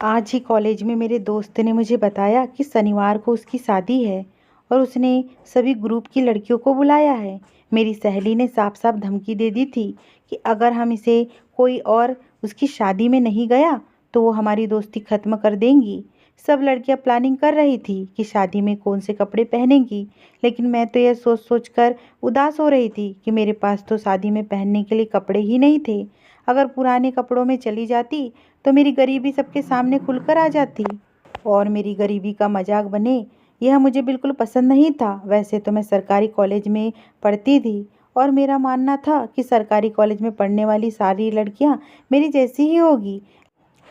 आज ही कॉलेज में मेरे दोस्त ने मुझे बताया कि शनिवार को उसकी शादी है और उसने सभी ग्रुप की लड़कियों को बुलाया है। मेरी सहेली ने साफ साफ धमकी दे दी थी कि अगर हम इसे कोई और उसकी शादी में नहीं गया तो वो हमारी दोस्ती ख़त्म कर देंगी। सब लड़कियां प्लानिंग कर रही थी कि शादी में कौन से कपड़े पहनेंगी, लेकिन मैं तो यह सोच सोच कर उदास हो रही थी कि मेरे पास तो शादी में पहनने के लिए कपड़े ही नहीं थे। अगर पुराने कपड़ों में चली जाती तो मेरी गरीबी सबके सामने खुलकर आ जाती और मेरी गरीबी का मजाक बने, यह मुझे बिल्कुल पसंद नहीं था। वैसे तो मैं सरकारी कॉलेज में पढ़ती थी और मेरा मानना था कि सरकारी कॉलेज में पढ़ने वाली सारी लड़कियां मेरी जैसी ही होगी,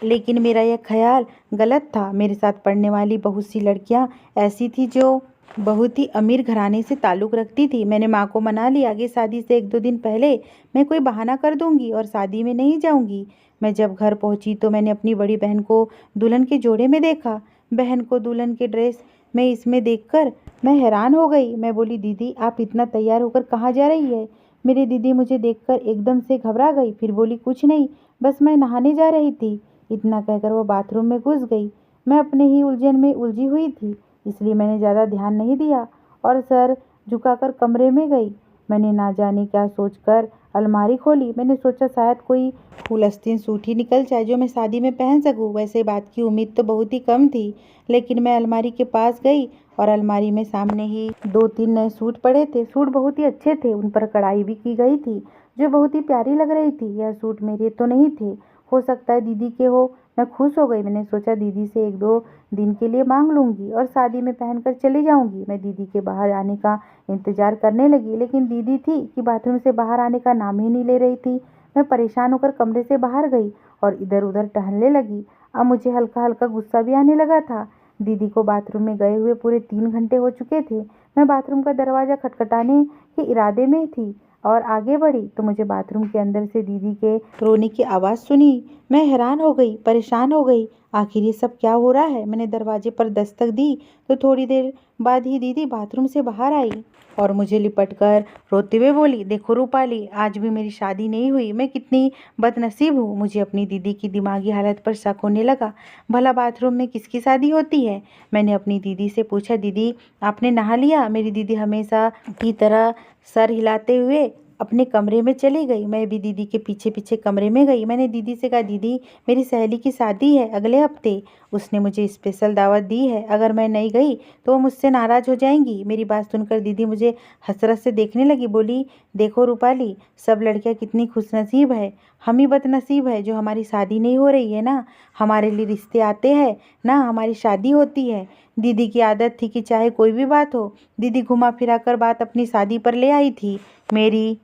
लेकिन मेरा यह ख्याल गलत था। मेरे साथ पढ़ने वाली बहुत सी लड़कियां ऐसी थी जो बहुत ही अमीर घराने से ताल्लुक़ रखती थी। मैंने माँ को मना लिया कि शादी से 1-2 दिन पहले मैं कोई बहाना कर दूंगी और शादी में नहीं जाऊंगी। मैं जब घर पहुंची तो मैंने अपनी बड़ी बहन को दुल्हन के जोड़े में देखा। बहन को दुल्हन के ड्रेस में इसमें देखकर मैं हैरान हो गई। मैं बोली, दीदी आप इतना तैयार होकर कहाँ जा रही है? मेरी दीदी मुझे देखकर एकदम से घबरा गई, फिर बोली, कुछ नहीं, बस मैं नहाने जा रही थी। इतना कहकर वो बाथरूम में घुस गई। मैं अपने ही उलझन में उलझी हुई थी, इसलिए मैंने ज़्यादा ध्यान नहीं दिया और सर झुकाकर कमरे में गई। मैंने ना जाने क्या सोचकर अलमारी खोली। मैंने सोचा शायद कोई फुलस्तीन सूट ही निकल जाए जो मैं शादी में पहन सकूं। वैसे बात की उम्मीद तो बहुत ही कम थी, लेकिन मैं अलमारी के पास गई और अलमारी में सामने ही 2-3 नए सूट पड़े थे। सूट बहुत ही अच्छे थे, उन पर कढ़ाई भी की गई थी जो बहुत ही प्यारी लग रही थी। यह सूट मेरे तो नहीं थे, हो सकता है दीदी के हो। मैं खुश हो गई। मैंने सोचा दीदी से 1-2 दिन के लिए मांग लूंगी और शादी में पहनकर चली जाऊंगी। मैं दीदी के बाहर आने का इंतजार करने लगी, लेकिन दीदी थी कि बाथरूम से बाहर आने का नाम ही नहीं ले रही थी। मैं परेशान होकर कमरे से बाहर गई और इधर उधर टहलने लगी। अब मुझे हल्का हल्का गुस्सा भी आने लगा था। दीदी को बाथरूम में गए हुए पूरे 3 घंटे हो चुके थे। मैं बाथरूम का दरवाजा खटखटाने के इरादे में थी और आगे बढ़ी तो मुझे बाथरूम के अंदर से दीदी के रोने की आवाज़ सुनी। मैं हैरान हो गई, परेशान हो गई। आखिर ये सब क्या हो रहा है? मैंने दरवाजे पर दस्तक दी तो थोड़ी देर बाद ही दीदी बाथरूम से बाहर आई और मुझे लिपट कर रोते हुए बोली, देखो रूपाली, आज भी मेरी शादी नहीं हुई। मैं कितनी बदनसीब हूँ। मुझे अपनी दीदी की दिमागी हालत पर शक होने लगा। भला बाथरूम में किसकी शादी होती है? मैंने अपनी दीदी से पूछा, दीदी आपने नहा लिया? मेरी दीदी हमेशा की तरह सर हिलाते हुए अपने कमरे में चली गई। मैं भी दीदी के पीछे पीछे कमरे में गई। मैंने दीदी से कहा, दीदी मेरी सहेली की शादी है अगले हफ्ते, उसने मुझे स्पेशल दावत दी है। अगर मैं नहीं गई तो वो मुझसे नाराज़ हो जाएंगी। मेरी बात सुनकर दीदी मुझे हसरत से देखने लगी। बोली, देखो रूपाली, सब लड़कियां कितनी खुशनसीब है, हम ही बदनसीब है जो हमारी शादी नहीं हो रही है ना। हमारे लिए रिश्ते आते हैं ना, हमारी शादी होती है। दीदी की आदत थी कि चाहे कोई भी बात हो, दीदी घुमा फिरा कर बात अपनी शादी पर ले आई थी। मेरी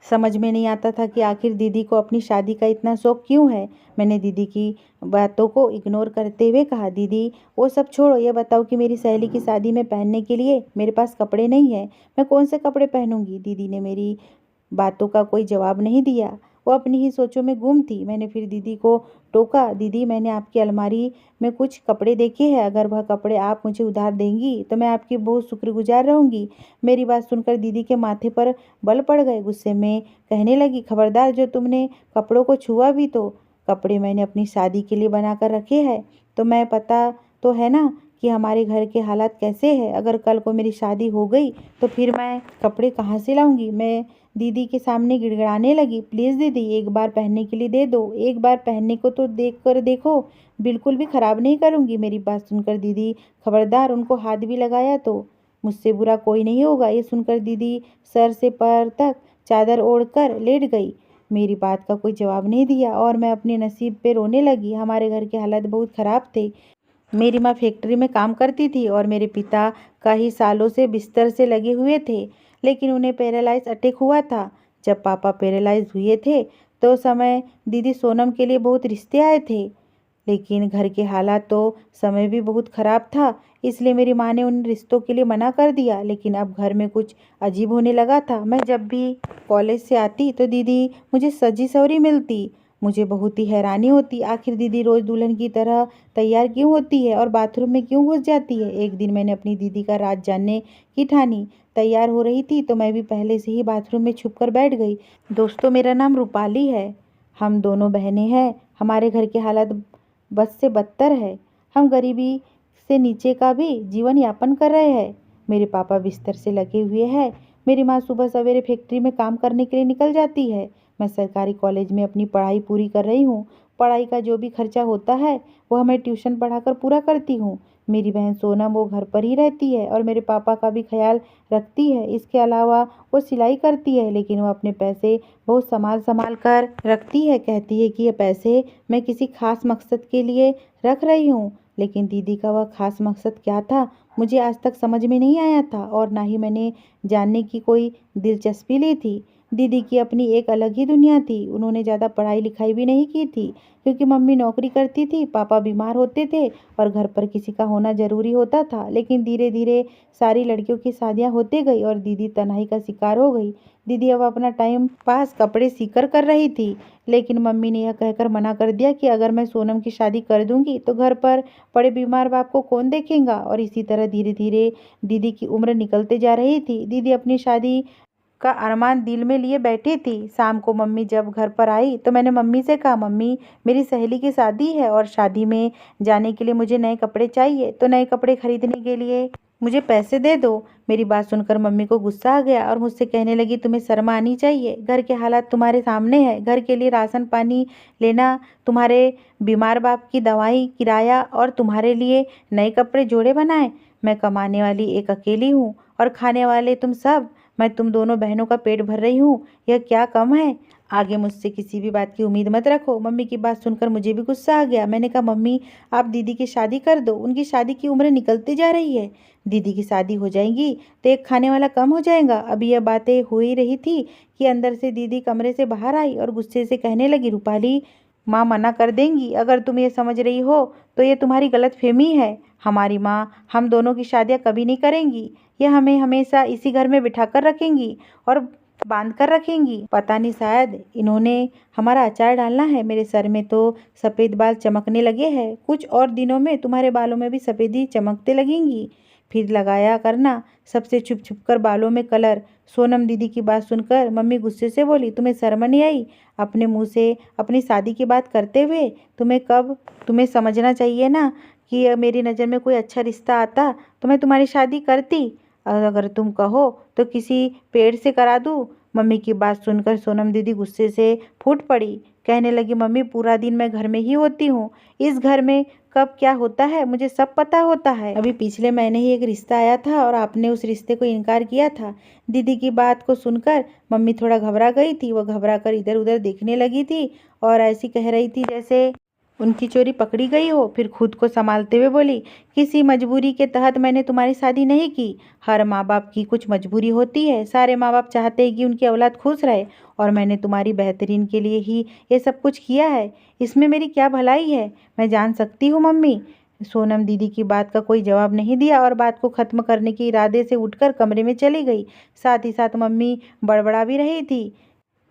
समझ में नहीं आता था कि आखिर दीदी को अपनी शादी का इतना शौक क्यों है। मैंने दीदी की बातों को इग्नोर करते हुए कहा, दीदी वो सब छोड़ो, ये बताओ कि मेरी सहेली की शादी में पहनने के लिए मेरे पास कपड़े नहीं है, मैं कौन से कपड़े पहनूंगी? दीदी ने मेरी बातों का कोई जवाब नहीं दिया, वो अपनी ही सोचों में गुम थी। मैंने फिर दीदी को टोका, दीदी मैंने आपकी अलमारी में कुछ कपड़े देखे हैं, अगर वह कपड़े आप मुझे उधार देंगी तो मैं आपकी बहुत शुक्रगुजार रहूंगी। मेरी बात सुनकर दीदी के माथे पर बल पड़ गए। गुस्से में कहने लगी, खबरदार, जो तुमने कपड़ों को छुआ भी तो कपड़े मैंने अपनी शादी के लिए बना कर रखे हैं, तो मैं पता तो है ना कि हमारे घर के हालात कैसे हैं। अगर कल को मेरी शादी हो गई तो फिर मैं कपड़े कहाँ से लाऊंगी? मैं दीदी के सामने गिड़गिड़ाने लगी, प्लीज़ दीदी एक बार पहनने के लिए दे दो, एक बार पहनने को तो देख कर देखो, बिल्कुल भी ख़राब नहीं करूँगी। मेरी बात सुनकर दीदी, खबरदार, उनको हाथ भी लगाया तो मुझसे बुरा कोई नहीं होगा। ये सुनकर दीदी सर से पैर तक चादर ओढ़कर लेट गई। मेरी बात का कोई जवाब नहीं दिया और मैं अपने नसीब पे रोने लगी। हमारे घर के हालात बहुत ख़राब थे। मेरी माँ फैक्ट्री में काम करती थी और मेरे पिता कई सालों से बिस्तर से लगे हुए थे, लेकिन उन्हें पैरालाइज अटैक हुआ था। जब पापा पैरालाइज हुए थे तो समय दीदी सोनम के लिए बहुत रिश्ते आए थे, लेकिन घर के हालात तो समय भी बहुत ख़राब था, इसलिए मेरी माँ ने उन रिश्तों के लिए मना कर दिया। लेकिन अब घर में कुछ अजीब होने लगा था। मैं जब भी कॉलेज से आती तो दीदी मुझे सजी सवरी मिलती। मुझे बहुत ही हैरानी होती, आखिर दीदी रोज़ दुल्हन की तरह तैयार क्यों होती है और बाथरूम में क्यों घुस जाती है। एक दिन मैंने अपनी दीदी का राज जानने की ठानी। तैयार हो रही थी तो मैं भी पहले से ही बाथरूम में छुप कर बैठ गई। दोस्तों, मेरा नाम रूपाली है, हम दोनों बहनें हैं। हमारे घर के हालात बस से बदतर है। हम गरीबी से नीचे का भी जीवन यापन कर रहे हैं। मेरे पापा बिस्तर से लगे हुए हैं। मेरी माँ सुबह सवेरे फैक्ट्री में काम करने के लिए निकल जाती है। मैं सरकारी कॉलेज में अपनी पढ़ाई पूरी कर रही हूँ। पढ़ाई का जो भी खर्चा होता है वह मैं ट्यूशन पढ़ाकर पूरा करती हूँ। मेरी बहन सोनम वो घर पर ही रहती है और मेरे पापा का भी ख्याल रखती है। इसके अलावा वो सिलाई करती है, लेकिन वो अपने पैसे बहुत संभाल संभाल कर रखती है। कहती है कि ये पैसे मैं किसी खास मकसद के लिए रख रही हूँ। लेकिन दीदी का वह खास मकसद क्या था मुझे आज तक समझ में नहीं आया था, और ना ही मैंने जानने की कोई दिलचस्पी ली थी। दीदी की अपनी एक अलग ही दुनिया थी। उन्होंने ज़्यादा पढ़ाई लिखाई भी नहीं की थी, क्योंकि मम्मी नौकरी करती थी, पापा बीमार होते थे और घर पर किसी का होना ज़रूरी होता था। लेकिन धीरे धीरे सारी लड़कियों की शादियां होते गई और दीदी तन्हाई का शिकार हो गई। दीदी अब अपना टाइम पास कपड़े सीकर कर रही थी, लेकिन मम्मी ने यह कहकर मना कर दिया कि अगर मैं सोनम की शादी कर दूंगी तो घर पर पड़े बीमार बाप को कौन देखेगा। और इसी तरह धीरे धीरे दीदी की उम्र निकलते जा रही थी। दीदी अपनी शादी का अरमान दिल में लिए बैठी थी। शाम को मम्मी जब घर पर आई तो मैंने मम्मी से कहा, मम्मी मेरी सहेली की शादी है और शादी में जाने के लिए मुझे नए कपड़े चाहिए, तो नए कपड़े खरीदने के लिए मुझे पैसे दे दो। मेरी बात सुनकर मम्मी को गुस्सा आ गया और मुझसे कहने लगी, तुम्हें शर्म आनी चाहिए। घर के हालात तुम्हारे सामने है। घर के लिए राशन पानी लेना, तुम्हारे बीमार बाप की दवाई, किराया और तुम्हारे लिए नए कपड़े जोड़े बनाए। मैं कमाने वाली एक अकेली हूँ और खाने वाले तुम सब। मैं तुम दोनों बहनों का पेट भर रही हूँ। यह क्या कम है? आगे मुझसे किसी भी बात की उम्मीद मत रखो। मम्मी की बात सुनकर मुझे भी गुस्सा आ गया। मैंने कहा, मम्मी आप दीदी की शादी कर दो। उनकी शादी की उम्र निकलती जा रही है। दीदी की शादी हो जाएगी तो एक खाने वाला कम हो जाएगा। अभी यह बातें हो ही रही थी कि अंदर से दीदी कमरे से बाहर आई और गुस्से से कहने लगी, रूपाली माँ मना कर देंगी। अगर तुम ये समझ रही हो तो ये तुम्हारी गलतफहमी है। हमारी माँ हम दोनों की शादियाँ कभी नहीं करेंगी। यह हमें हमेशा इसी घर में बिठा कर रखेंगी और बांध कर रखेंगी। पता नहीं, शायद इन्होंने हमारा अचार डालना है। मेरे सर में तो सफ़ेद बाल चमकने लगे हैं। कुछ और दिनों में तुम्हारे बालों में भी सफ़ेदी चमकते लगेंगी। फिर लगाया करना सबसे छुप छुप कर बालों में कलर। सोनम दीदी की बात सुनकर मम्मी गुस्से से बोली, तुम्हें शर्म नहीं आई अपने मुंह से अपनी शादी की बात करते हुए? तुम्हें समझना चाहिए ना कि मेरी नज़र में कोई अच्छा रिश्ता आता तो मैं तुम्हारी शादी करती। अगर तुम कहो तो किसी पेड़ से करा दूँ। मम्मी की बात सुनकर सोनम दीदी गुस्से से फूट पड़ी। कहने लगी, मम्मी पूरा दिन मैं घर में ही होती हूँ। इस घर में कब क्या होता है मुझे सब पता होता है। अभी पिछले महीने ही एक रिश्ता आया था और आपने उस रिश्ते को इनकार किया था। दीदी की बात को सुनकर मम्मी थोड़ा घबरा गई थी। वो घबरा कर इधर उधर देखने लगी थी और ऐसी कह रही थी जैसे उनकी चोरी पकड़ी गई हो। फिर खुद को संभालते हुए बोली, किसी मजबूरी के तहत मैंने तुम्हारी शादी नहीं की। हर माँ बाप की कुछ मजबूरी होती है। सारे माँ बाप चाहते हैं कि उनकी औलाद खुश रहे, और मैंने तुम्हारी बेहतरीन के लिए ही ये सब कुछ किया है। इसमें मेरी क्या भलाई है, मैं जान सकती हूँ मम्मी। सोनम दीदी की बात का कोई जवाब नहीं दिया और बात को खत्म करने के इरादे से उठकर कमरे में चली गई। साथ ही साथ मम्मी बड़बड़ा भी रही थी,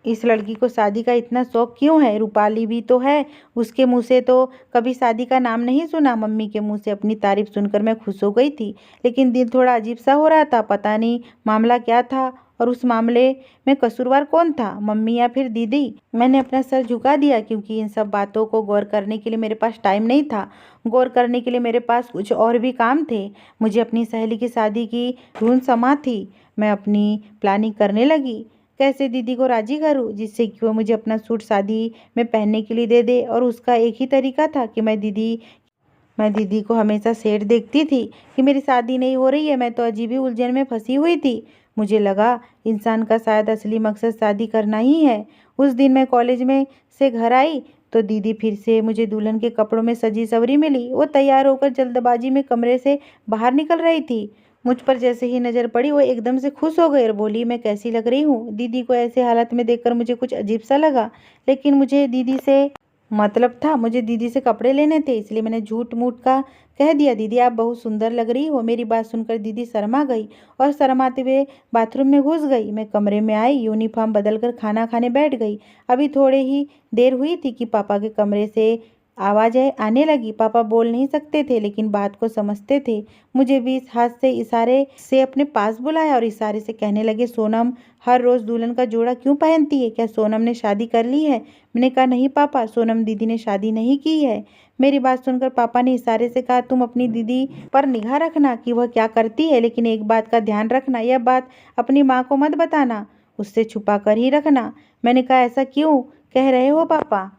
इस लड़की को शादी का इतना शौक क्यों है? रूपाली भी तो है, उसके मुंह से तो कभी शादी का नाम नहीं सुना। मम्मी के मुंह से अपनी तारीफ सुनकर मैं खुश हो गई थी, लेकिन दिल थोड़ा अजीब सा हो रहा था। पता नहीं मामला क्या था और उस मामले में कसूरवार कौन था, मम्मी या फिर दीदी? मैंने अपना सर झुका दिया, क्योंकि इन सब बातों को गौर करने के लिए मेरे पास टाइम नहीं था। गौर करने के लिए मेरे पास कुछ और भी काम थे। मुझे अपनी सहेली की शादी की धुन समा थी। मैं अपनी प्लानिंग करने लगी, कैसे दीदी को राजी करूं जिससे कि वो मुझे अपना सूट शादी में पहनने के लिए दे दे। और उसका एक ही तरीका था कि मैं दीदी को हमेशा सेठ देखती थी कि मेरी शादी नहीं हो रही है। मैं तो अजीब ही उलझन में फंसी हुई थी। मुझे लगा इंसान का शायद असली मकसद शादी करना ही है। उस दिन मैं कॉलेज में से घर आई तो दीदी फिर से मुझे दुल्हन के कपड़ों में सजी सवरी मिली। वो तैयार होकर जल्दबाजी में कमरे से बाहर निकल रही थी। मुझ पर जैसे ही नज़र पड़ी वो एकदम से खुश हो गई और बोली, मैं कैसी लग रही हूँ? दीदी को ऐसे हालत में देखकर मुझे कुछ अजीब सा लगा, लेकिन मुझे दीदी से मतलब था, मुझे दीदी से कपड़े लेने थे, इसलिए मैंने झूठ मूठ का कह दिया, दीदी आप बहुत सुंदर लग रही हो। मेरी बात सुनकर दीदी शर्मा गई और शर्माते हुए बाथरूम में घुस गई। मैं कमरे में आई, यूनिफॉर्म बदल कर खाना खाने बैठ गई। अभी थोड़े ही देर हुई थी कि पापा के कमरे से आवाज़ें आने लगी। पापा बोल नहीं सकते थे लेकिन बात को समझते थे। मुझे भी इस हाथ से इशारे से अपने पास बुलाया और इशारे से कहने लगे, सोनम हर रोज़ दुल्हन का जोड़ा क्यों पहनती है? क्या सोनम ने शादी कर ली है? मैंने कहा, नहीं पापा, सोनम दीदी ने शादी नहीं की है। मेरी बात सुनकर पापा ने इशारे से कहा, तुम अपनी दीदी पर निगाह रखना कि वह क्या करती है, लेकिन एक बात का ध्यान रखना, यह बात अपनी माँ को मत बताना, उससे छुपा कर ही रखना। मैंने कहा, ऐसा क्यों कह रहे हो पापा?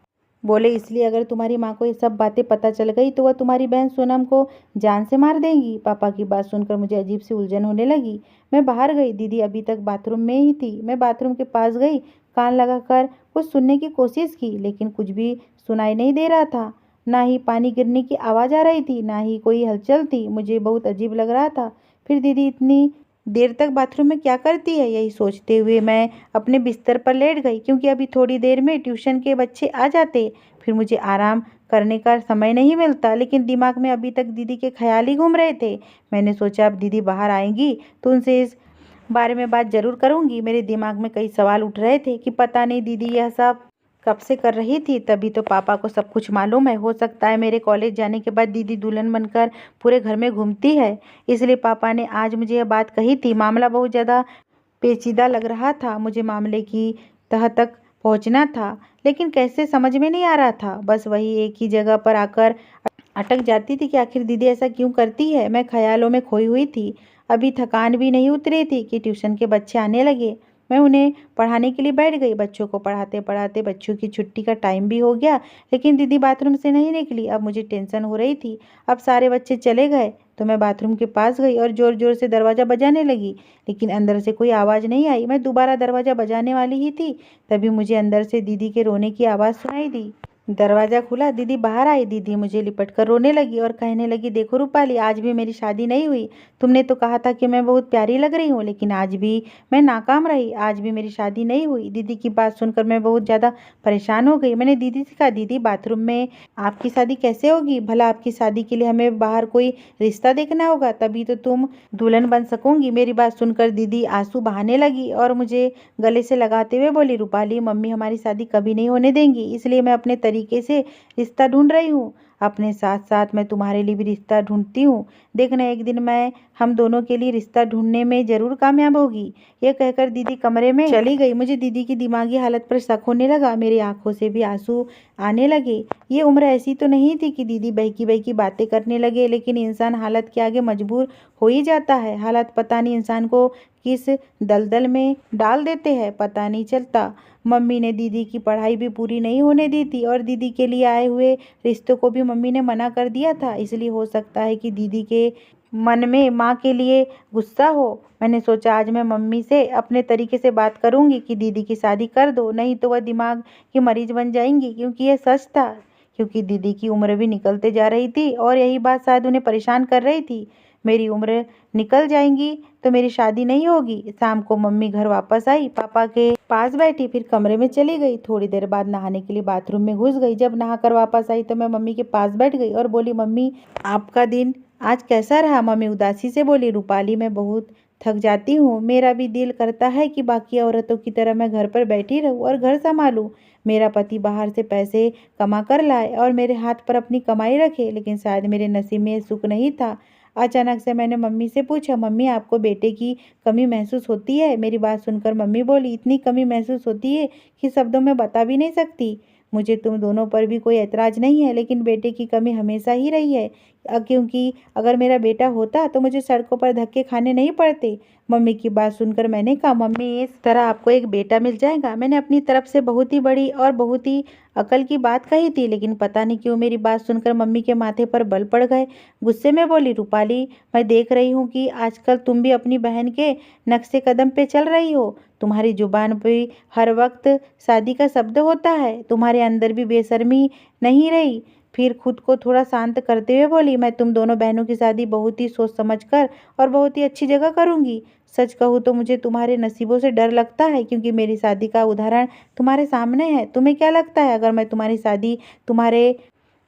बोले, इसलिए अगर तुम्हारी माँ को ये सब बातें पता चल गई तो वह तुम्हारी बहन सोनम को जान से मार देंगी। पापा की बात सुनकर मुझे अजीब सी उलझन होने लगी। मैं बाहर गई। दीदी अभी तक बाथरूम में ही थी। मैं बाथरूम के पास गई, कान लगाकर कुछ सुनने की कोशिश की, लेकिन कुछ भी सुनाई नहीं दे रहा था। ना ही पानी गिरने की आवाज़ आ रही थी, ना ही कोई हलचल थी। मुझे बहुत अजीब लग रहा था। फिर दीदी इतनी देर तक बाथरूम में क्या करती है, यही सोचते हुए मैं अपने बिस्तर पर लेट गई, क्योंकि अभी थोड़ी देर में ट्यूशन के बच्चे आ जाते, फिर मुझे आराम करने का समय नहीं मिलता। लेकिन दिमाग में अभी तक दीदी के ख्याल ही घूम रहे थे। मैंने सोचा अब दीदी बाहर आएंगी तो उनसे इस बारे में बात जरूर करूंगी। मेरे दिमाग में कई सवाल उठ रहे थे कि पता नहीं दीदी यह सब कब से कर रही थी। तभी तो पापा को सब कुछ मालूम है। हो सकता है मेरे कॉलेज जाने के बाद दीदी दुल्हन बनकर पूरे घर में घूमती है, इसलिए पापा ने आज मुझे यह बात कही थी। मामला बहुत ज़्यादा पेचीदा लग रहा था। मुझे मामले की तह तक पहुंचना था, लेकिन कैसे समझ में नहीं आ रहा था। बस वही एक ही जगह पर आकर अटक जाती थी कि आखिर दीदी ऐसा क्यों करती है। मैं ख्यालों में खोई हुई थी। अभी थकान भी नहीं उतरी थी कि ट्यूशन के बच्चे आने लगे। मैं उन्हें पढ़ाने के लिए बैठ गई। बच्चों को पढ़ाते पढ़ाते बच्चों की छुट्टी का टाइम भी हो गया, लेकिन दीदी बाथरूम से नहीं निकली। अब मुझे टेंशन हो रही थी। अब सारे बच्चे चले गए तो मैं बाथरूम के पास गई और ज़ोर ज़ोर से दरवाज़ा बजाने लगी, लेकिन अंदर से कोई आवाज़ नहीं आई। मैं दोबारा दरवाज़ा बजाने वाली ही थी, तभी मुझे अंदर से दीदी के रोने की आवाज़ सुनाई दी। दरवाज़ा खुला, दीदी बाहर आई। दीदी मुझे लिपट कर रोने लगी और कहने लगी, देखो रूपाली, आज भी मेरी शादी नहीं हुई। तुमने तो कहा था कि मैं बहुत प्यारी लग रही हूँ, लेकिन आज भी मैं नाकाम रही। आज भी मेरी शादी नहीं हुई। दीदी की बात सुनकर मैं बहुत ज़्यादा परेशान हो गई। मैंने दीदी से कहा, दीदी बाथरूम में आपकी शादी कैसे होगी? भला आपकी शादी के लिए हमें बाहर कोई रिश्ता देखना होगा, तभी तो तुम दुल्हन बन सकूंगी। मेरी बात सुनकर दीदी आंसू बहाने लगी और मुझे गले से लगाते हुए बोली, रूपाली, मम्मी हमारी शादी कभी नहीं होने देंगी, इसलिए मैं अपने तरीके से रिश्ता ढूंढ रही हूँ। अपने साथ साथ मैं तुम्हारे लिए भी रिश्ता ढूंढती हूँ। देखना एक दिन मैं हम दोनों के लिए रिश्ता ढूंढने में जरूर कामयाब होगी। यह कहकर दीदी कमरे में चली गई। मुझे दीदी की दिमागी हालत पर शक होने लगा। मेरी आंखों से भी आंसू आने लगे। ये उम्र ऐसी तो नहीं थी कि दीदी बहकी बहकी बातें करने लगे, लेकिन इंसान हालत के आगे मजबूर हो ही जाता है। हालात पता नहीं इंसान को किस दलदल में डाल देते हैं, पता नहीं चलता। मम्मी ने दीदी की पढ़ाई भी पूरी नहीं होने दी थी और दीदी के लिए आए हुए रिश्तों को भी मम्मी ने मना कर दिया था। इसलिए हो सकता है कि दीदी के मन में माँ के लिए गुस्सा हो। मैंने सोचा आज मैं मम्मी से अपने तरीके से बात करूंगी कि दीदी की शादी कर दो, नहीं तो वह दिमाग की मरीज बन जाएंगी। क्योंकि यह सच था, क्योंकि दीदी की उम्र भी निकलते जा रही थी और यही बात शायद उन्हें परेशान कर रही थी। मेरी उम्र निकल जाएंगी तो मेरी शादी नहीं होगी। शाम को मम्मी घर वापस आई, पापा के पास बैठी, फिर कमरे में चली गई। थोड़ी देर बाद नहाने के लिए बाथरूम में घुस गई। जब नहाकर वापस आई तो मैं मम्मी के पास बैठ गई और बोली, मम्मी आपका दिन आज कैसा रहा? मम्मी उदासी से बोली, रूपाली, मैं बहुत थक जाती हूँ। मेरा भी दिल करता है कि बाकी औरतों की तरह मैं घर पर बैठी रहूँ और घर संभालूं। मेरा पति बाहर से पैसे कमा कर लाए और मेरे हाथ पर अपनी कमाई रखे, लेकिन शायद मेरे नसीब में सुख नहीं था। अचानक से मैंने मम्मी से पूछा, मम्मी आपको बेटे की कमी महसूस होती है? मेरी बात सुनकर मम्मी बोली, इतनी कमी महसूस होती है कि शब्दों में बता भी नहीं सकती। मुझे तुम दोनों पर भी कोई ऐतराज नहीं है, लेकिन बेटे की कमी हमेशा ही रही है। क्योंकि अगर मेरा बेटा होता तो मुझे सड़कों पर धक्के खाने नहीं पड़ते। मम्मी की बात सुनकर मैंने कहा, मम्मी इस तरह आपको एक बेटा मिल जाएगा। मैंने अपनी तरफ से बहुत ही बड़ी और बहुत ही अकल की बात कही थी, लेकिन पता नहीं क्यों मेरी बात सुनकर मम्मी के माथे पर बल पड़ गए। गुस्से में बोली, रूपाली, मैं देख रही हूँ कि आजकल तुम भी अपनी बहन के नक्शे कदम पे चल रही हो। तुम्हारी जुबान पे हर वक्त शादी का शब्द होता है। तुम्हारे अंदर भी बेशर्मी नहीं रही। फिर खुद को थोड़ा शांत करते हुए बोली, मैं तुम दोनों बहनों की शादी बहुत ही सोच समझ कर और बहुत ही अच्छी जगह करूंगी। सच कहूँ तो मुझे तुम्हारे नसीबों से डर लगता है, क्योंकि मेरी शादी का उदाहरण तुम्हारे सामने है। तुम्हें क्या लगता है, अगर मैं तुम्हारी शादी तुम्हारे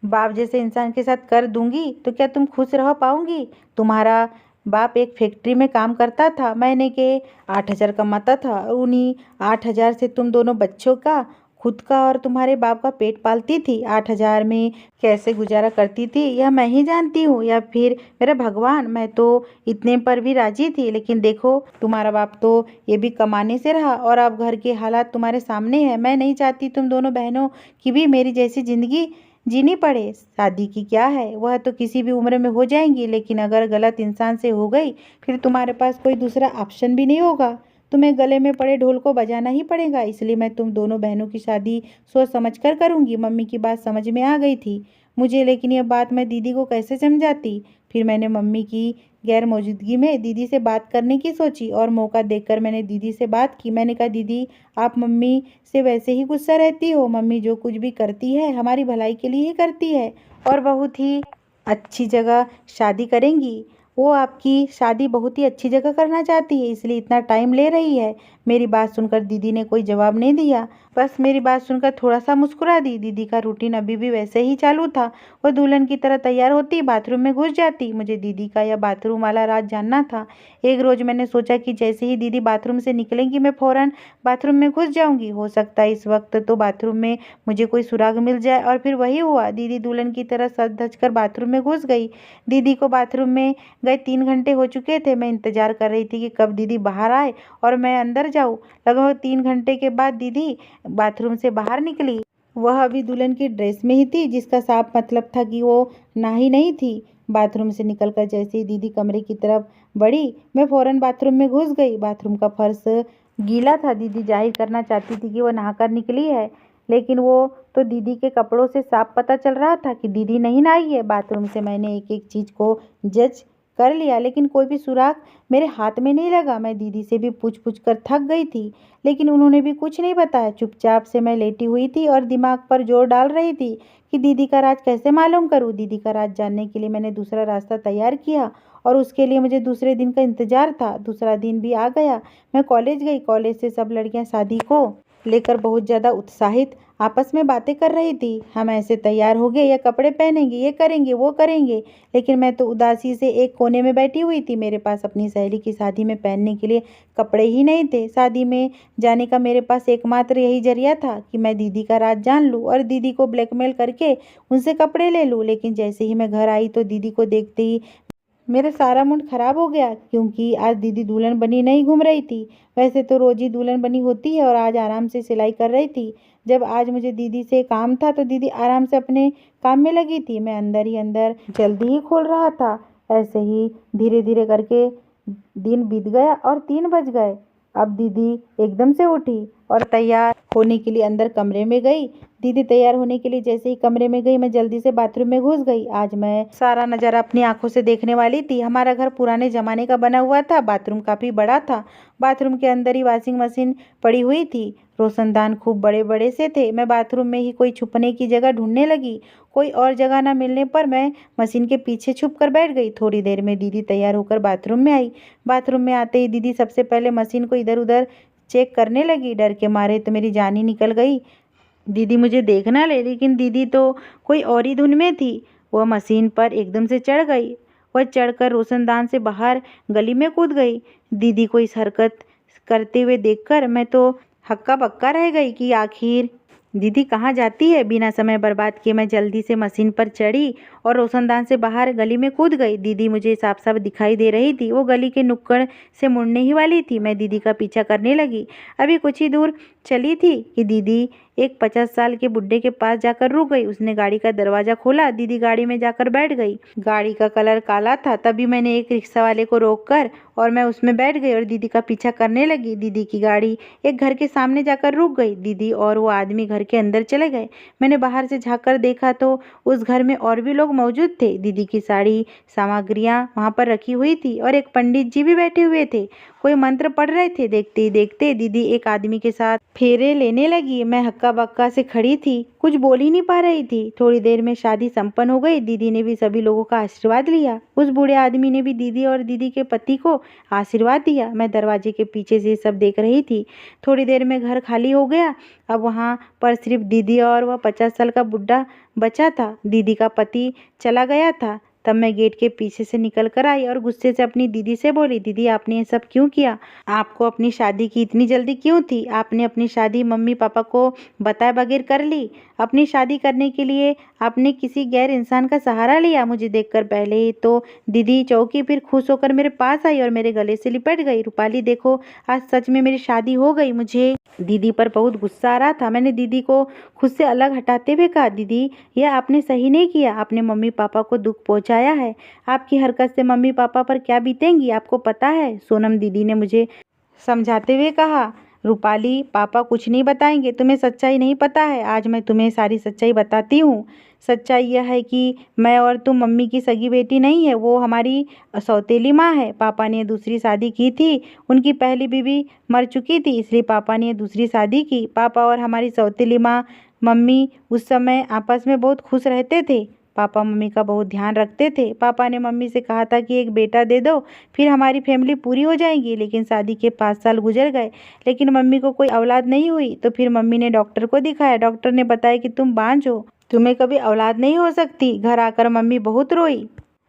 बाप जैसे इंसान के साथ कर दूंगी तो क्या तुम खुश रह पाओगी? तुम्हारा बाप एक फैक्ट्री में काम करता था, महीने के 8,000 कमाता था और उन्हीं 8,000 से तुम दोनों बच्चों का खुद का और तुम्हारे बाप का पेट पालती थी। 8,000 में कैसे गुजारा करती थी यह मैं ही जानती हूँ, या फिर मेरा भगवान। मैं तो इतने पर भी राजी थी, लेकिन देखो तुम्हारा बाप तो ये भी कमाने से रहा, और अब घर के हालात तुम्हारे सामने है। मैं नहीं चाहती तुम दोनों बहनों की भी मेरी जैसी जिंदगी जीनी पड़े। शादी की क्या है, वह तो किसी भी उम्र में हो जाएंगी, लेकिन अगर गलत इंसान से हो गई फिर तुम्हारे पास कोई दूसरा ऑप्शन भी नहीं होगा। तुम्हें गले में पड़े ढोल को बजाना ही पड़ेगा। इसलिए मैं तुम दोनों बहनों की शादी सोच समझ कर करूंगी। मम्मी की बात समझ में आ गई थी मुझे, लेकिन यह बात मैं दीदी को कैसे समझाती। फिर मैंने मम्मी की गैर मौजूदगी में दीदी से बात करने की सोची, और मौका देखकर मैंने दीदी से बात की। मैंने कहा, दीदी आप मम्मी से वैसे ही गुस्सा रहती हो। मम्मी जो कुछ भी करती है हमारी भलाई के लिए ही करती है, और बहुत ही अच्छी जगह शादी करेंगी। वो आपकी शादी बहुत ही अच्छी जगह करना चाहती है, इसलिए इतना टाइम ले रही है। मेरी बात सुनकर दीदी ने कोई जवाब नहीं दिया, बस मेरी बात सुनकर थोड़ा सा मुस्कुरा दी। दीदी का रूटीन अभी भी वैसे ही चालू था। वो दुल्हन की तरह तैयार होती, बाथरूम में घुस जाती। मुझे दीदी का यह बाथरूम वाला राज जानना था। एक रोज मैंने सोचा कि जैसे ही दीदी बाथरूम से निकलेंगी मैं फौरन बाथरूम में घुस जाऊंगी। हो सकता है इस वक्त तो बाथरूम में मुझे कोई सुराग मिल जाए, और फिर वही हुआ। दीदी दुल्हन की तरह सज धज कर बाथरूम में घुस गई। दीदी को बाथरूम में गए 3 घंटे हो चुके थे। मैं इंतजार कर रही थी कि कब दीदी बाहर आए और मैं अंदर जाऊं। लगभग 3 घंटे के बाद दीदी बाथरूम से बाहर निकली। वह अभी दुल्हन की ड्रेस में ही थी, जिसका साफ मतलब था कि वो नहाई नहीं थी। बाथरूम से निकलकर जैसे ही दीदी कमरे की तरफ बढ़ी, मैं फौरन बाथरूम में घुस गई। बाथरूम का फर्श गीला था। दीदी जाहिर करना चाहती थी कि वो नहाकर निकली है, लेकिन वो तो दीदी के कपड़ों से साफ पता चल रहा था कि दीदी नहीं नहाई है। बाथरूम से मैंने एक एक चीज को जज कर लिया, लेकिन कोई भी सुराग मेरे हाथ में नहीं लगा। मैं दीदी से भी पूछ पूछ कर थक गई थी, लेकिन उन्होंने भी कुछ नहीं बताया। चुपचाप से मैं लेटी हुई थी और दिमाग पर जोर डाल रही थी कि दीदी का राज कैसे मालूम करूं। दीदी का राज जानने के लिए मैंने दूसरा रास्ता तैयार किया, और उसके लिए मुझे दूसरे दिन का इंतजार था। दूसरा दिन भी आ गया। मैं कॉलेज गई। कॉलेज से सब लड़कियां शादी को लेकर बहुत ज़्यादा उत्साहित आपस में बातें कर रही थी। हम ऐसे तैयार हो गए, ये कपड़े पहनेंगे, ये करेंगे, वो करेंगे, लेकिन मैं तो उदासी से एक कोने में बैठी हुई थी। मेरे पास अपनी सहेली की शादी में पहनने के लिए कपड़े ही नहीं थे। शादी में जाने का मेरे पास एकमात्र यही जरिया था कि मैं दीदी का राज जान लूँ और दीदी को ब्लैकमेल करके उनसे कपड़े ले लूँ। लेकिन जैसे ही मैं घर आई तो दीदी को देखते ही मेरा सारा मूड खराब हो गया, क्योंकि आज दीदी दुल्हन बनी नहीं घूम रही थी। वैसे तो रोज ही दुल्हन बनी होती है, और आज आराम से सिलाई कर रही थी। जब आज मुझे दीदी से काम था तो दीदी आराम से अपने काम में लगी थी। मैं अंदर ही अंदर जल्दी ही खोल रहा था। ऐसे ही धीरे धीरे करके दिन बीत गया और 3 बज गए। अब दीदी एकदम से उठी और तैयार होने के लिए अंदर कमरे में गई। दीदी तैयार होने के लिए जैसे ही कमरे में गई, मैं जल्दी से बाथरूम में घुस गई। आज मैं सारा नज़ारा अपनी आंखों से देखने वाली थी। हमारा घर पुराने जमाने का बना हुआ था। बाथरूम काफ़ी बड़ा था। बाथरूम के अंदर ही वॉशिंग मशीन पड़ी हुई थी। रोशनदान खूब बड़े बड़े से थे। मैं बाथरूम में ही कोई छुपने की जगह ढूंढने लगी। कोई और जगह न मिलने पर मैं मशीन के पीछे छुप कर बैठ गई। थोड़ी देर में दीदी तैयार होकर बाथरूम में आई। बाथरूम में आते ही दीदी सबसे पहले मशीन को इधर उधर चेक करने लगी। डर के मारे तो मेरी जान ही निकल गई। दीदी मुझे देख ना ले, लेकिन दीदी तो कोई और ही धुन में थी। वह मशीन पर एकदम से चढ़ गई। वह चढ़कर रोशनदान से बाहर गली में कूद गई। दीदी को इस हरकत करते हुए देखकर मैं तो हक्का बक्का रह गई कि आखिर दीदी कहाँ जाती है। बिना समय बर्बाद किए मैं जल्दी से मशीन पर चढ़ी और रोशनदान से बाहर गली में कूद गई। दीदी मुझे साफ साफ दिखाई दे रही थी। वो गली के नुक्कड़ से मुड़ने ही वाली थी। मैं दीदी का पीछा करने लगी। अभी कुछ ही दूर चली थी कि दीदी एक 50 साल के बुड्ढे के पास जाकर रुक गई। उसने गाड़ी का दरवाजा खोला। दीदी गाड़ी में जाकर बैठ गई। गाड़ी का कलर काला था। तभी मैंने एक रिक्शा वाले को रोककर और मैं उसमें बैठ गई और दीदी का पीछा करने लगी। दीदी की गाड़ी एक घर के सामने जाकर रुक गई। दीदी और वो आदमी घर के अंदर चले गए। मैंने बाहर से झाँक कर देखा तो उस घर में और भी लोग मौजूद थे। दीदी की सारी सामग्रियां वहां पर रखी हुई थी और एक पंडित जी भी बैठे हुए थे। कोई मंत्र पढ़ रहे थे। देखते ही देखते दीदी एक आदमी के साथ फेरे लेने लगी। मैं हक्का बक्का से खड़ी थी, कुछ बोल ही नहीं पा रही थी। थोड़ी देर में शादी संपन्न हो गई। दीदी ने भी सभी लोगों का आशीर्वाद लिया। उस बूढ़े आदमी ने भी दीदी और दीदी के पति को आशीर्वाद दिया। मैं दरवाजे के पीछे से सब देख रही थी। थोड़ी देर में घर खाली हो गया। अब वहाँ पर सिर्फ दीदी और वह 50 साल का बुढ़ा बचा था। दीदी का पति चला गया था। तब मैं गेट के पीछे से निकल कर आई और गुस्से से अपनी दीदी से बोली, दीदी आपने ये सब क्यों किया? आपको अपनी शादी की इतनी जल्दी क्यों थी? आपने अपनी शादी मम्मी पापा को बताए बगैर कर ली। अपनी शादी करने के लिए आपने किसी गैर इंसान का सहारा लिया। मुझे देखकर पहले ही तो दीदी चौंकी, फिर खुश होकर मेरे पास आई और मेरे गले से लिपट गई। रूपाली देखो, आज सच में मेरी शादी हो गई। मुझे दीदी पर बहुत गुस्सा आ रहा था। मैंने दीदी को खुद से अलग हटाते हुए कहा, दीदी यह आपने सही नहीं किया। आपने मम्मी पापा को दुख पहुंचाया है। आपकी हरकत से मम्मी पापा पर क्या बीतेंगी आपको पता है? सोनम दीदी ने मुझे समझाते हुए कहा, रूपाली पापा कुछ नहीं बताएंगे, तुम्हें सच्चाई नहीं पता है। आज मैं तुम्हें सारी सच्चाई बताती हूँ। सच्चाई यह है कि मैं और तुम मम्मी की सगी बेटी नहीं है, वो हमारी सौतेली माँ है। पापा ने दूसरी शादी की थी, उनकी पहली बीवी मर चुकी थी, इसलिए पापा ने दूसरी शादी की। पापा और हमारी सौतेली माँ मम्मी उस समय आपस में बहुत खुश रहते थे। पापा मम्मी का बहुत ध्यान रखते थे। पापा ने मम्मी से कहा था कि एक बेटा दे दो, फिर हमारी फैमिली पूरी हो जाएगी। लेकिन शादी के 5 साल गुजर गए, लेकिन मम्मी को कोई औलाद नहीं हुई। तो फिर मम्मी ने डॉक्टर को दिखाया। डॉक्टर ने बताया कि तुम बांझ हो, तुम्हें कभी औलाद नहीं हो सकती। घर आकर मम्मी बहुत रोई,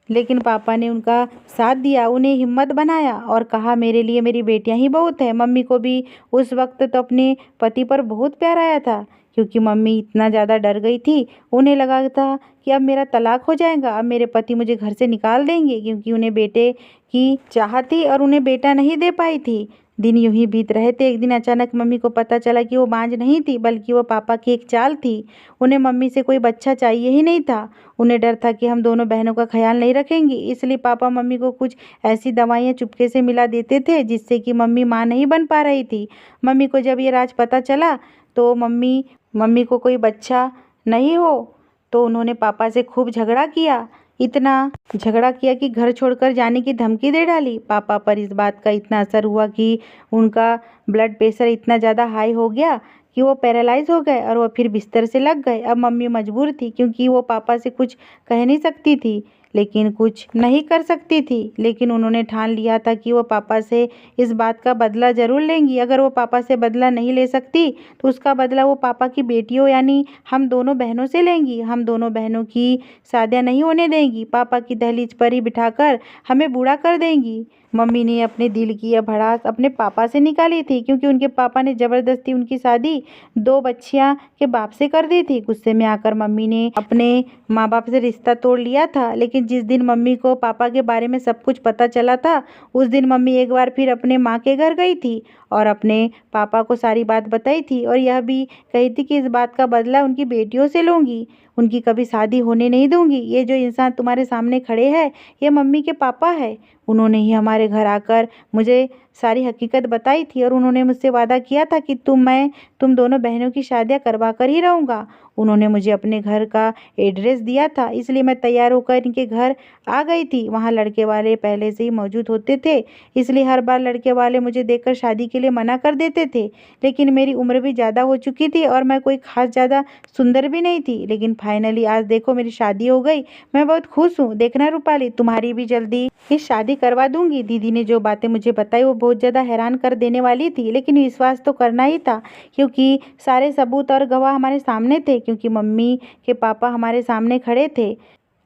लेकिन पापा ने उनका साथ दिया, उन्हें हिम्मत बनाया और कहा मेरे लिए मेरी बेटियां ही बहुत है। मम्मी को भी उस वक्त तो अपने पति पर बहुत प्यार आया था, क्योंकि मम्मी इतना ज़्यादा डर गई थी। उन्हें लगा था कि अब मेरा तलाक हो जाएगा, अब मेरे पति मुझे घर से निकाल देंगे, क्योंकि उन्हें बेटे की चाहत थी और उन्हें बेटा नहीं दे पाई थी। दिन यूं ही बीत रहे थे। एक दिन अचानक मम्मी को पता चला कि वो बांझ नहीं थी, बल्कि वो पापा की एक चाल थी। उन्हें मम्मी से कोई बच्चा चाहिए ही नहीं था। उन्हें डर था कि हम दोनों बहनों का ख्याल नहीं रखेंगे, इसलिए पापा मम्मी को कुछ ऐसी दवाइयाँ चुपके से मिला देते थे जिससे कि मम्मी माँ नहीं बन पा रही थी। मम्मी को जब ये राज पता चला तो मम्मी को कोई बच्चा नहीं हो तो उन्होंने पापा से खूब झगड़ा किया। इतना झगड़ा किया कि घर छोड़कर जाने की धमकी दे डाली। पापा पर इस बात का इतना असर हुआ कि उनका ब्लड प्रेशर इतना ज़्यादा हाई हो गया कि वो पैरालाइज हो गए और वो फिर बिस्तर से लग गए। अब मम्मी मजबूर थी, क्योंकि वो पापा से कुछ कह नहीं सकती थी, लेकिन कुछ नहीं कर सकती थी। लेकिन उन्होंने ठान लिया था कि वो पापा से इस बात का बदला ज़रूर लेंगी। अगर वो पापा से बदला नहीं ले सकती तो उसका बदला वो पापा की बेटियों यानी हम दोनों बहनों से लेंगी। हम दोनों बहनों की शादियाँ नहीं होने देंगी। पापा की दहलीज पर ही बिठाकर हमें बूढ़ा कर देंगी। मम्मी ने अपने दिल की यह भड़ास अपने पापा से निकाली थी, क्योंकि उनके पापा ने ज़बरदस्ती उनकी शादी 2 बच्चियां के बाप से कर दी थी। गुस्से में आकर मम्मी ने अपने माँ बाप से रिश्ता तोड़ लिया था। लेकिन जिस दिन मम्मी को पापा के बारे में सब कुछ पता चला था, उस दिन मम्मी एक बार फिर अपने माँ के घर गई थी और अपने पापा को सारी बात बताई थी और यह भी कही थी कि इस बात का बदला उनकी बेटियों से लूँगी, उनकी कभी शादी होने नहीं दूंगी। ये जो इंसान तुम्हारे सामने खड़े हैं, ये मम्मी के पापा है। उन्होंने ही हमारे घर आकर मुझे सारी हकीकत बताई थी और उन्होंने मुझसे वादा किया था कि तुम दोनों बहनों की शादियां करवा कर ही रहूँगा। उन्होंने मुझे अपने घर का एड्रेस दिया था, इसलिए मैं तैयार होकर इनके घर आ गई थी। वहाँ लड़के वाले पहले से ही मौजूद होते थे, इसलिए हर बार लड़के वाले मुझे देखकर शादी के लिए मना कर देते थे। लेकिन मेरी उम्र भी ज़्यादा हो चुकी थी और मैं कोई खास ज़्यादा सुंदर भी नहीं थी। लेकिन फाइनली आज देखो मेरी शादी हो गई। मैं बहुत खुश हूँ। देखना रूपाली, तुम्हारी भी जल्दी ही शादी करवा दूंगी। दीदी ने जो बातें मुझे बताई वो बहुत ज़्यादा हैरान कर देने वाली थी, लेकिन विश्वास तो करना ही था, क्योंकि सारे सबूत और गवाह हमारे सामने थे, क्योंकि मम्मी के पापा हमारे सामने खड़े थे,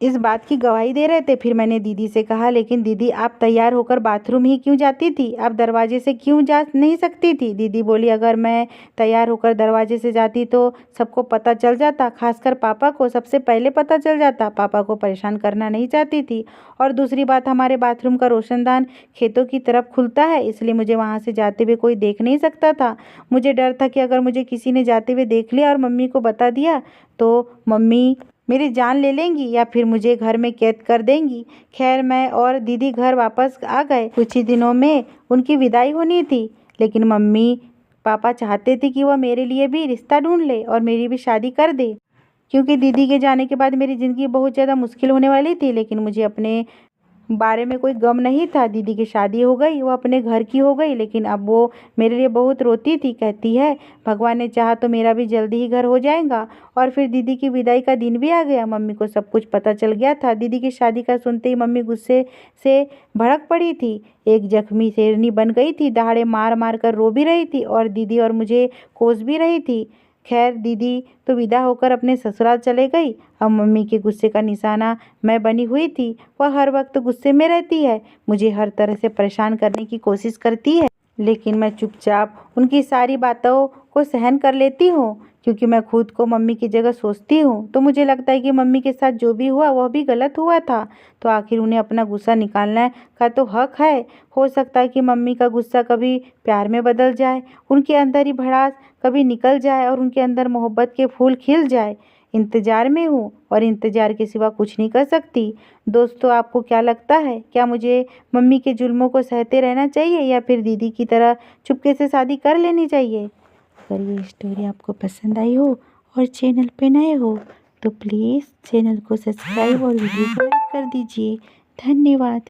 इस बात की गवाही दे रहे थे। फिर मैंने दीदी से कहा, लेकिन दीदी आप तैयार होकर बाथरूम ही क्यों जाती थी? आप दरवाजे से क्यों जा नहीं सकती थी? दीदी बोली, अगर मैं तैयार होकर दरवाजे से जाती तो सबको पता चल जाता, खासकर पापा को सबसे पहले पता चल जाता। पापा को परेशान करना नहीं चाहती थी। और दूसरी बात, हमारे बाथरूम का रोशनदान खेतों की तरफ खुलता है, इसलिए मुझे वहाँ से जाते हुए कोई देख नहीं सकता था। मुझे डर था कि अगर मुझे किसी ने जाते हुए देख लिया और मम्मी को बता दिया तो मम्मी मेरी जान ले लेंगी या फिर मुझे घर में कैद कर देंगी। खैर, मैं और दीदी घर वापस आ गए। कुछ ही दिनों में उनकी विदाई होनी थी, लेकिन मम्मी पापा चाहते थे कि वह मेरे लिए भी रिश्ता ढूंढ ले और मेरी भी शादी कर दे, क्योंकि दीदी के जाने के बाद मेरी ज़िंदगी बहुत ज़्यादा मुश्किल होने वाली थी। लेकिन मुझे अपने बारे में कोई गम नहीं था। दीदी की शादी हो गई, वो अपने घर की हो गई, लेकिन अब वो मेरे लिए बहुत रोती थी। कहती है, भगवान ने चाहा तो मेरा भी जल्दी ही घर हो जाएगा। और फिर दीदी की विदाई का दिन भी आ गया। मम्मी को सब कुछ पता चल गया था। दीदी की शादी का सुनते ही मम्मी गुस्से से भड़क पड़ी थी। एक जख्मी शेरनी बन गई थी, दहाड़े मार मार कर रो भी रही थी और दीदी और मुझे कोस भी रही थी। खैर दीदी तो विदा होकर अपने ससुराल चले गई। अब मम्मी के गुस्से का निशाना मैं बनी हुई थी। वह हर वक्त गुस्से में रहती है, मुझे हर तरह से परेशान करने की कोशिश करती है, लेकिन मैं चुपचाप उनकी सारी बातों को सहन कर लेती हूँ, क्योंकि मैं खुद को मम्मी की जगह सोचती हूँ तो मुझे लगता है कि मम्मी के साथ जो भी हुआ वह भी गलत हुआ था। तो आखिर उन्हें अपना गुस्सा निकालने का तो हक है। हो सकता है कि मम्मी का गुस्सा कभी प्यार में बदल जाए, उनके अंदर ही भड़ास कभी निकल जाए और उनके अंदर मोहब्बत के फूल खिल जाए। इंतज़ार में हूँ और इंतज़ार के सिवा कुछ नहीं कर सकती। दोस्तों, आपको क्या लगता है, क्या मुझे मम्मी के जुल्मों को सहते रहना चाहिए या फिर दीदी की तरह चुपके से शादी कर लेनी चाहिए? अगर ये स्टोरी आपको पसंद आई हो और चैनल पे नए हो तो प्लीज़ चैनल को सब्सक्राइब और वीडियो को लाइक कर दीजिए। धन्यवाद।